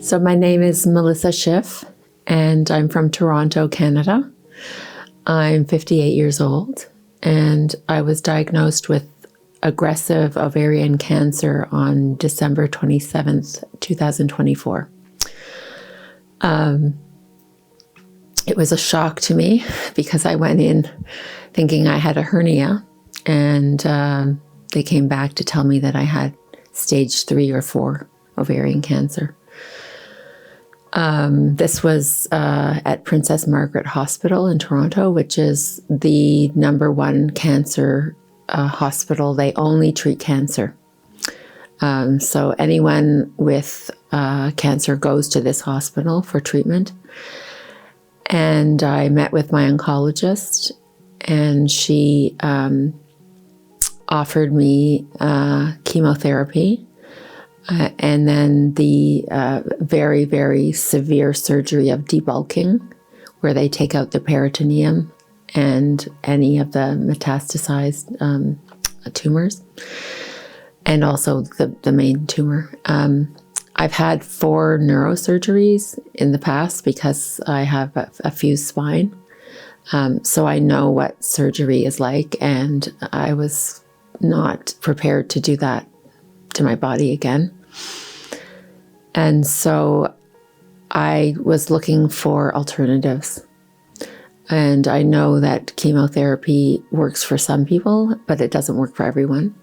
So my name is Melissa Schiff, and I'm from Toronto, Canada. I'm 58 years old, and I was diagnosed with aggressive ovarian cancer on December 27th, 2024. It was a shock to me because I went in thinking I had a hernia, and they came back to tell me that I had stage 3 or 4 ovarian cancer. This was at Princess Margaret Hospital in Toronto, which is the #1 cancer hospital. They only treat cancer. So anyone with cancer goes to this hospital for treatment. And I met with my oncologist, and she offered me chemotherapy. And then the very, very severe surgery of debulking, where they take out the peritoneum and any of the metastasized tumors, and also the main tumor. I've had 4 neurosurgeries in the past because I have a fused spine. So I know what surgery is like, and I was not prepared to do that to my body again. And so I was looking for alternatives. And I know that chemotherapy works for some people, but it doesn't work for everyone.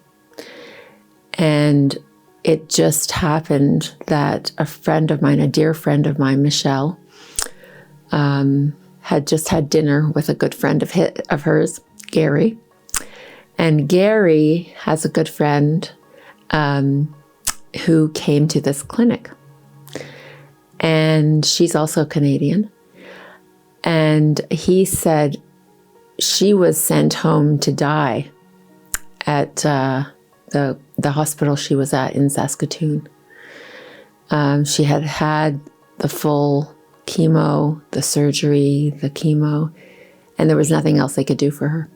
And it just happened that a friend of mine, a dear friend of mine, Michelle, had just had dinner with a good friend of hers, Gary. And Gary has a good friend who came to this clinic. And she's also Canadian. And he said she was sent home to die at the hospital she was at in Saskatoon. She had had the full chemo, the surgery, the chemo, and there was nothing else they could do for her.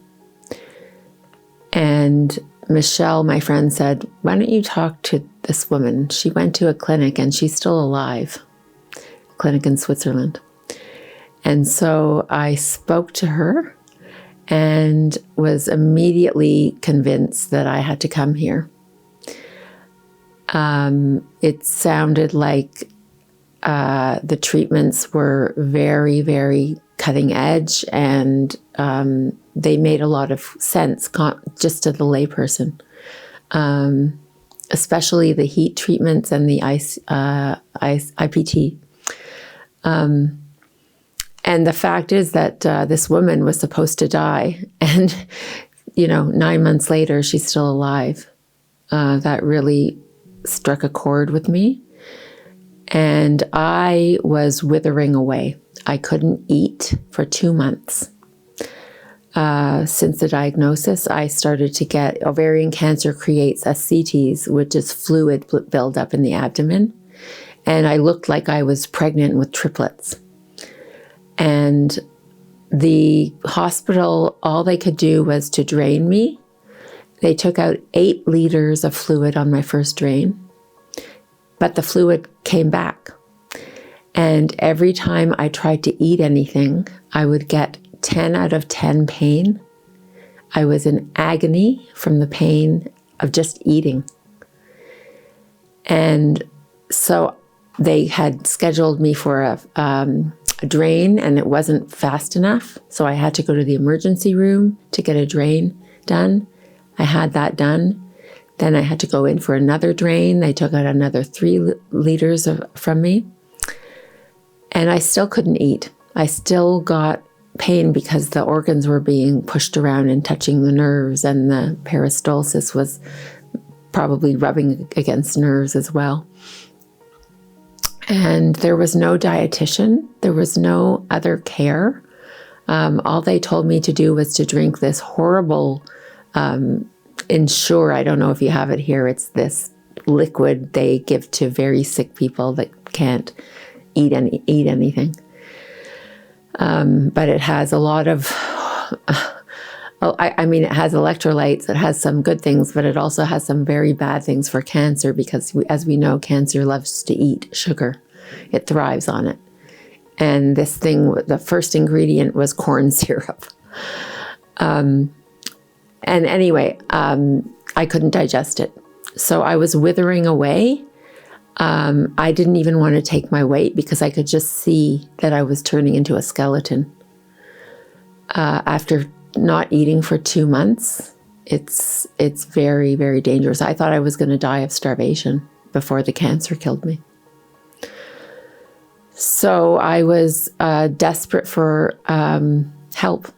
And Michelle, my friend, said, "Why don't you talk to this woman? She went to a clinic and she's still alive, a clinic in Switzerland." And so I spoke to her and was immediately convinced that I had to come here. It sounded like the treatments were very, very cutting edge, and they made a lot of sense just to the layperson, especially the heat treatments and the IPT. And the fact is that this woman was supposed to die, and 9 months later, she's still alive. That really struck a chord with me, and I was withering away. I couldn't eat for 2 months. Since the diagnosis, I started to get ovarian cancer creates ascites, which is fluid buildup in the abdomen. And I looked like I was pregnant with triplets. And the hospital, all they could do was to drain me. They took out 8 liters of fluid on my first drain, but the fluid came back. And every time I tried to eat anything, I would get 10 out of 10 pain. I was in agony from the pain of just eating. And so they had scheduled me for a drain, and it wasn't fast enough. So I had to go to the emergency room to get a drain done. I had that done. Then I had to go in for another drain. They took out another 3 liters from me. And I still couldn't eat. I still got pain because the organs were being pushed around and touching the nerves, and the Paracelsus was probably rubbing against nerves as well. And there was no dietitian. There was no other care. All they told me to do was to drink this horrible Ensure. I don't know if you have it here. It's this liquid they give to very sick people that can't eat anything. But it has a lot of, it has electrolytes, it has some good things, but it also has some very bad things for cancer because, as we know, cancer loves to eat sugar. It thrives on it. And this thing, the first ingredient was corn syrup. And anyway, I couldn't digest it. So I was withering away. I didn't even want to take my weight because I could just see that I was turning into a skeleton. After not eating for 2 months, it's very, very dangerous. I thought I was going to die of starvation before the cancer killed me. So I was desperate for help.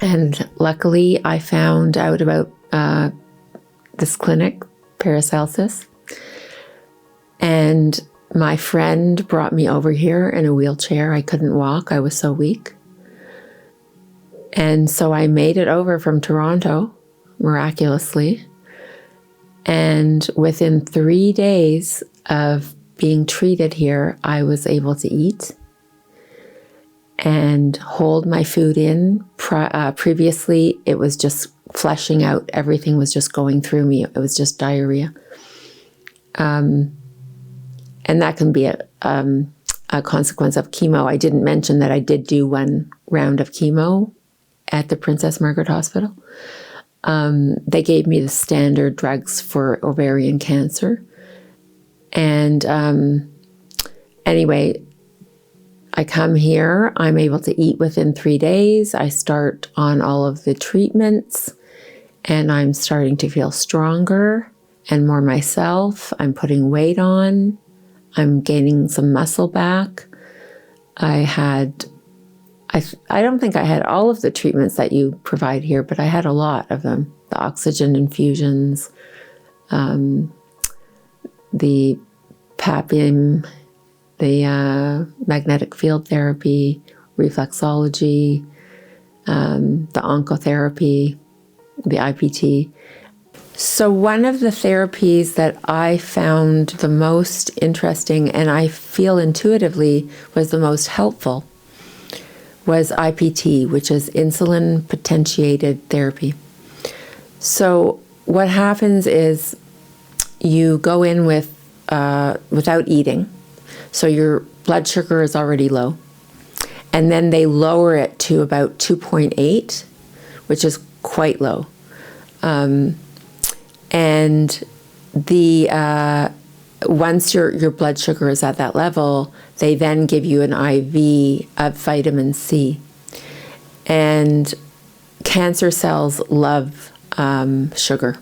And luckily, I found out about this clinic, Paracelsus. And my friend brought me over here in a wheelchair. I couldn't walk. I was so weak. And so I made it over from Toronto, miraculously. And within 3 days of being treated here, I was able to eat and hold my food in. Previously, it was just flushing out. Everything was just going through me. It was just diarrhea. And that can be a consequence of chemo. I didn't mention that I did do 1 round of chemo at the Princess Margaret Hospital. They gave me the standard drugs for ovarian cancer. And anyway, I come here, I'm able to eat within 3 days. I start on all of the treatments and I'm starting to feel stronger and more myself. I'm putting weight on. I'm gaining some muscle back. I don't think I had all of the treatments that you provide here, but I had a lot of them. The oxygen infusions, the PAPIM, the magnetic field therapy, reflexology, the oncotherapy, the IPT. So one of the therapies that I found the most interesting and I feel intuitively was the most helpful was IPT, which is insulin potentiated therapy. So what happens is you go in with without eating, so your blood sugar is already low, and then they lower it to about 2.8, which is quite low. And once your blood sugar is at that level, they then give you an IV of vitamin C. And cancer cells love sugar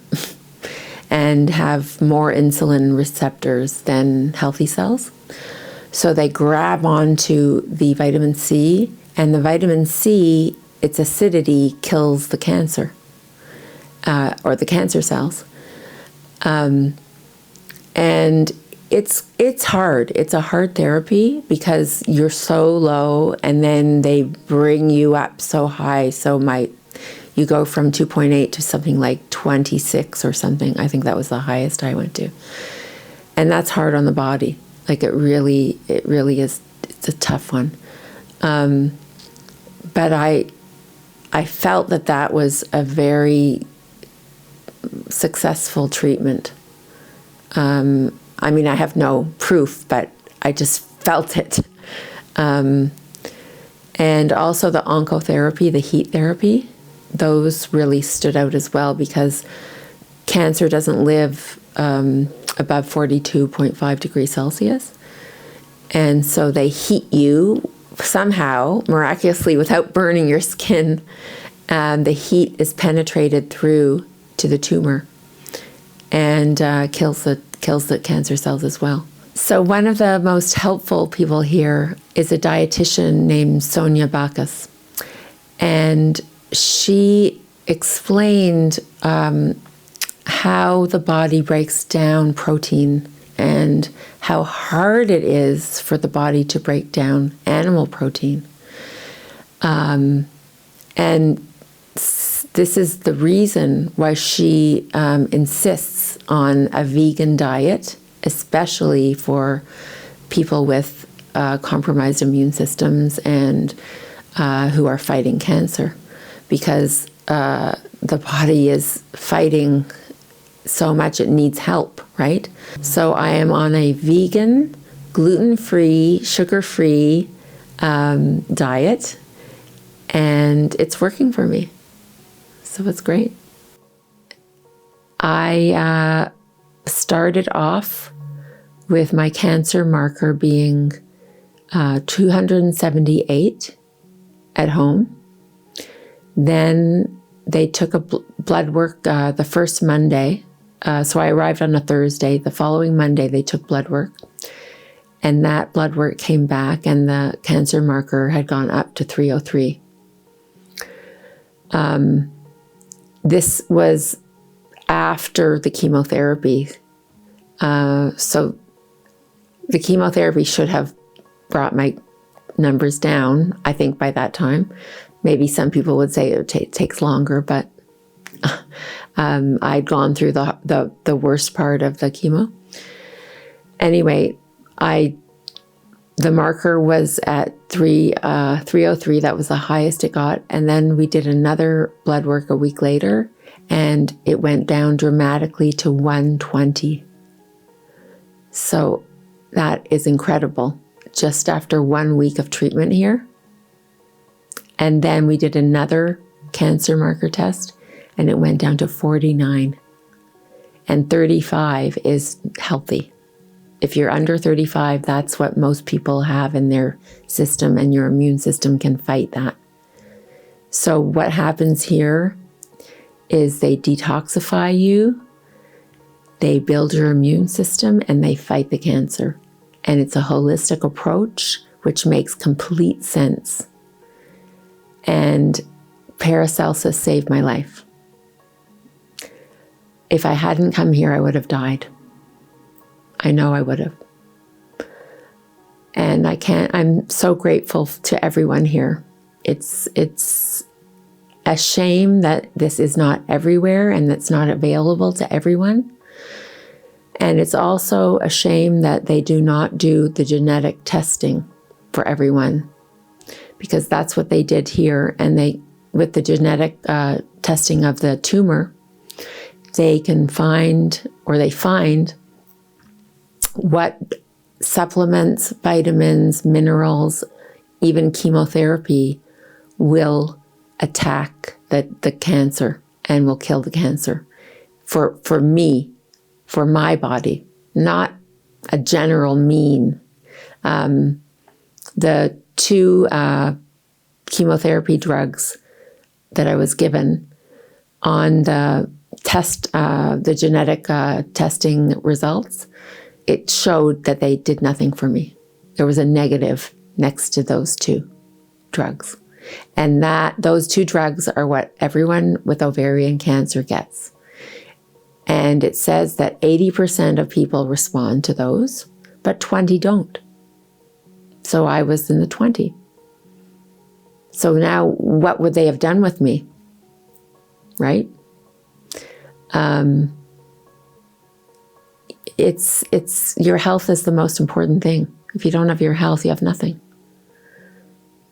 and have more insulin receptors than healthy cells. So they grab onto the vitamin C, and the vitamin C, its acidity kills the cancer or the cancer cells. And it's hard. It's a hard therapy because you're so low and then they bring you up so high. So you go from 2.8 to something like 26 or something. I think that was the highest I went to. And that's hard on the body. Like it really is, it's a tough one. But I felt that was a very successful treatment. I mean, I have no proof, but I just felt it. And also the oncotherapy, the heat therapy, those really stood out as well because cancer doesn't live above 42.5 degrees Celsius. And so they heat you somehow, miraculously, without burning your skin. The heat is penetrated through to the tumor and kills the cancer cells as well. So one of the most helpful people here is a dietitian named Sonia Bacchus. And she explained how the body breaks down protein and how hard it is for the body to break down animal protein. And this is the reason why she insists on a vegan diet, especially for people with compromised immune systems and who are fighting cancer, because the body is fighting so much it needs help, right? So I am on a vegan, gluten-free, sugar-free diet, and it's working for me. So it's great. I started off with my cancer marker being 278 at home. Then they took a blood work the first Monday. So I arrived on a Thursday. The following Monday, they took blood work. And that blood work came back, and the cancer marker had gone up to 303. This was after the chemotherapy. So the chemotherapy should have brought my numbers down, I think, by that time. Maybe some people would say it takes longer, but I'd gone through the worst part of the chemo. Anyway, the marker was at 303. That was the highest it got. And then we did another blood work a week later, and it went down dramatically to 120. So that is incredible. Just after 1 week of treatment here. And then we did another cancer marker test, and it went down to 49. And 35 is healthy. If you're under 35, that's what most people have in their system, and your immune system can fight that. So what happens here is they detoxify you, they build your immune system, and they fight the cancer. And it's a holistic approach, which makes complete sense. And Paracelsus saved my life. If I hadn't come here, I would have died. I know I would have. And I'm so grateful to everyone here. It's a shame that this is not everywhere and that's not available to everyone. And it's also a shame that they do not do the genetic testing for everyone, because that's what they did here. And with the genetic testing of the tumor, they find what supplements, vitamins, minerals, even chemotherapy will attack the cancer and will kill the cancer. For me, for my body, not a general mean. The 2 chemotherapy drugs that I was given on the test, the genetic testing results, it showed that they did nothing for me. There was a negative next to those 2 drugs. And those 2 drugs are what everyone with ovarian cancer gets. And it says that 80% of people respond to those, but 20 don't. So I was in the 20. So now what would they have done with me? Right? It's your health is the most important thing. If you don't have your health, you have nothing.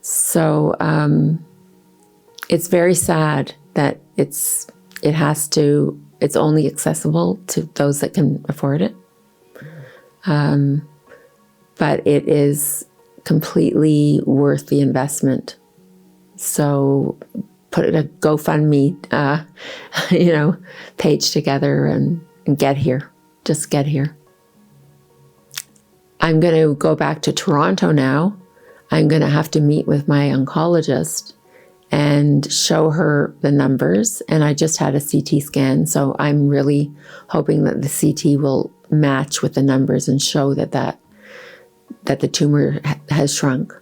So it's very sad that it's only accessible to those that can afford it. But it is completely worth the investment. So put a GoFundMe, page together and get here. Just get here. I'm going to go back to Toronto now. I'm going to have to meet with my oncologist and show her the numbers. And I just had a CT scan, so I'm really hoping that the CT will match with the numbers and show that the tumor has shrunk.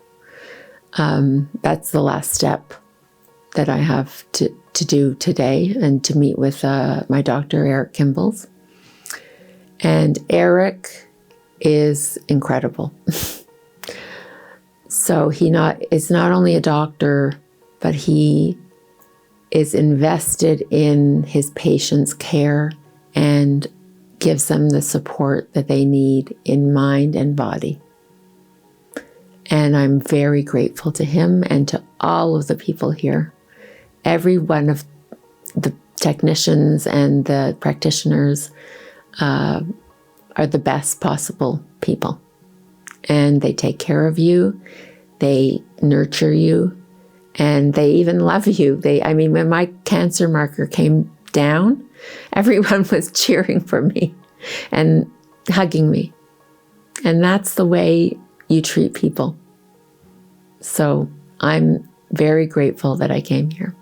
That's the last step that I have to do today, and to meet with my doctor, Eric Kimball's. And Eric is incredible. So is not only a doctor, but he is invested in his patients' care and gives them the support that they need in mind and body. And I'm very grateful to him and to all of the people here. Every one of the technicians and the practitioners are the best possible people. and they take care of you. They nurture you, and they even love you. When my cancer marker came down, everyone was cheering for me and hugging me. And that's the way you treat people. So I'm very grateful that I came here.